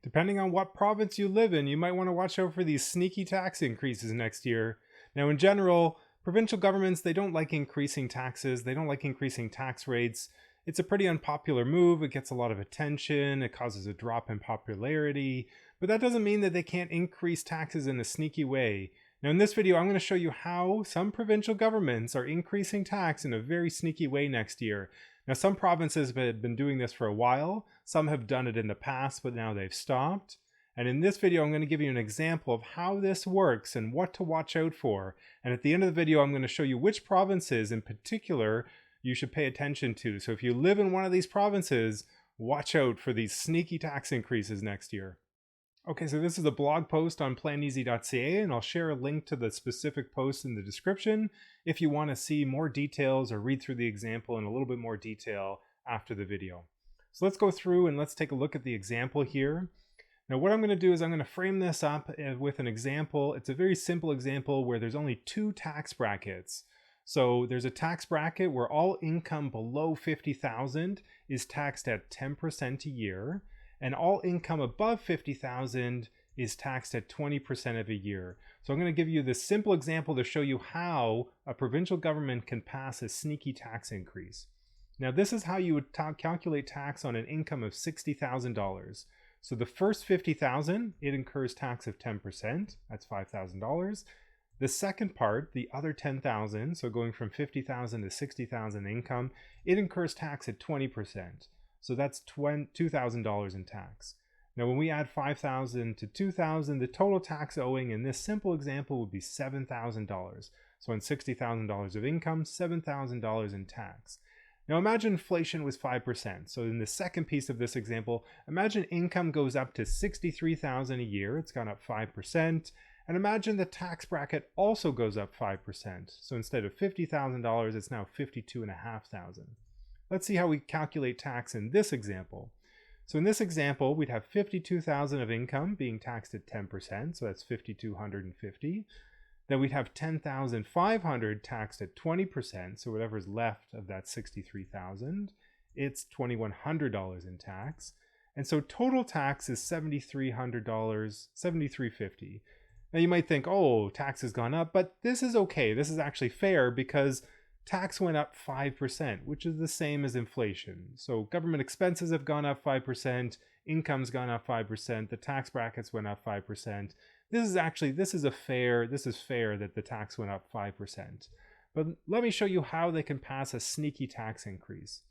Depending on what province you live in, you might want to watch out for these sneaky tax increases next year. Now, in general, provincial governments, they don't like increasing taxes. They don't like increasing tax rates. It's a pretty unpopular move. It gets a lot of attention. It causes a drop in popularity. But that doesn't mean that they can't increase taxes in a sneaky way. Now, in this video, I'm going to show you how some provincial governments are increasing tax in a very sneaky way next year. Now, some provinces have been doing this for a while. Some have done it in the past, but now they've stopped. And in this video, I'm going to give you an example of how this works and what to watch out for. And at the end of the video, I'm going to show you which provinces in particular you should pay attention to. So if you live in one of these provinces, watch out for these sneaky tax increases next year. Okay, so this is a blog post on planeasy.ca, and I'll share a link to the specific post in the description if you want to see more details or read through the example in a little bit more detail after the video. So let's go through and let's take a look at the example here. Now what I'm going to do is I'm going to frame this up with an example. It's a very simple example where there's only two tax brackets. So there's a tax bracket where all income below $50,000 is taxed at 10% a year, and all income above $50,000 is taxed at 20% of a year. So I'm going to give you this simple example to show you how a provincial government can pass a sneaky tax increase. Now this is how you would calculate tax on an income of $60,000. So the first $50,000, it incurs tax of 10%, that's $5,000. The second part, the other $10,000, so going from $50,000 to $60,000 income, it incurs tax at 20%. So that's $2,000 in tax. Now when we add $5,000 to $2,000, the total tax owing in this simple example would be $7,000. So on $60,000 of income, $7,000 in tax. Now imagine inflation was 5%. So in the second piece of this example, imagine income goes up to $63,000 a year. It's gone up 5%. And imagine the tax bracket also goes up 5%. So instead of $50,000, it's now $52,500. Let's see how we calculate tax in this example. So in this example, we'd have $52,000 of income being taxed at 10%, so that's $5,250. Then we'd have $10,500 taxed at 20%, so whatever's left of that $63,000, it's $2,100 in tax. And so total tax is $7,300, $7,350. Now you might think, oh, tax has gone up, but this is okay. This is actually fair because tax went up 5%, which is the same as inflation. So government expenses have gone up 5%, income's gone up 5%, the tax brackets went up 5%. This is fair that the tax went up 5%. But let me show you how they can pass a sneaky tax increase.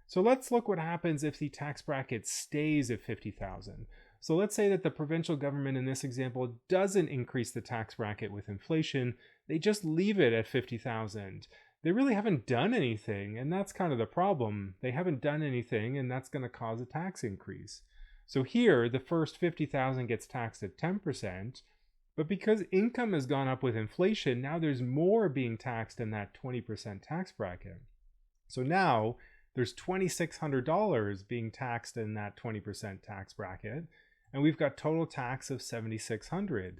So let's look what happens if the tax bracket stays at $50,000. So let's say that the provincial government in this example doesn't increase the tax bracket with inflation, they just leave it at $50,000. They really haven't done anything, and that's kind of the problem. They haven't done anything, and that's going to cause a tax increase. So here, the first $50,000 gets taxed at 10%, but because income has gone up with inflation, now there's more being taxed in that 20% tax bracket. So now there's $2,600 being taxed in that 20% tax bracket, and we've got total tax of $7,600.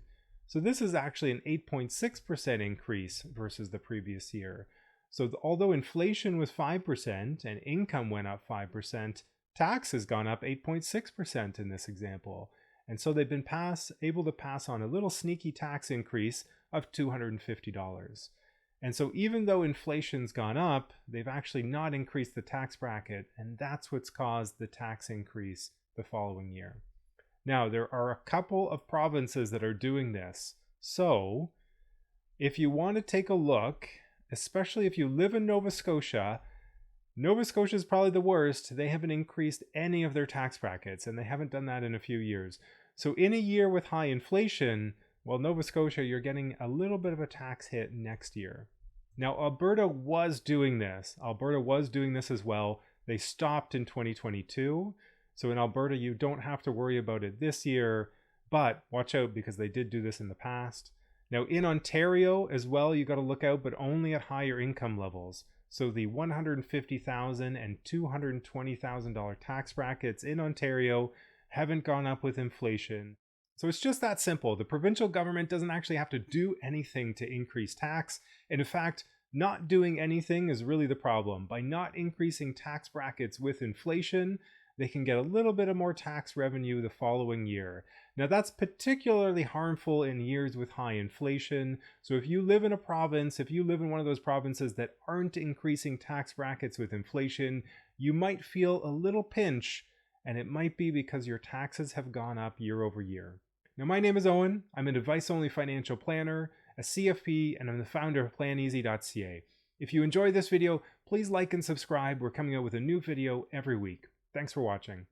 So this is actually an 8.6% increase versus the previous year. So although inflation was 5% and income went up 5%, tax has gone up 8.6% in this example. And so they've been able to pass on a little sneaky tax increase of $250. And so even though inflation's gone up, they've actually not increased the tax bracket, and that's what's caused the tax increase the following year. Now, there are a couple of provinces that are doing this. So if you want to take a look, especially if you live in Nova Scotia is probably the worst. They haven't increased any of their tax brackets, and they haven't done that in a few years. So in a year with high inflation, well, Nova Scotia, you're getting a little bit of a tax hit next year. Now, Alberta was doing this. Alberta was doing this as well. They stopped in 2022. So in Alberta, you don't have to worry about it this year, but watch out because they did do this in the past. Now in Ontario as well, you got to look out, but only at higher income levels. So the $150,000 and $220,000 tax brackets in Ontario haven't gone up with inflation. So it's just that simple. The provincial government doesn't actually have to do anything to increase tax. And in fact, not doing anything is really the problem. By not increasing tax brackets with inflation, they can get a little bit of more tax revenue the following year. Now that's particularly harmful in years with high inflation. So if you live in a province, if you live in one of those provinces that aren't increasing tax brackets with inflation, you might feel a little pinch, and it might be because your taxes have gone up year over year. Now my name is Owen. I'm an advice-only financial planner, a CFP, and I'm the founder of planeasy.ca. If you enjoyed this video, please like and subscribe. We're coming out with a new video every week. Thanks for watching.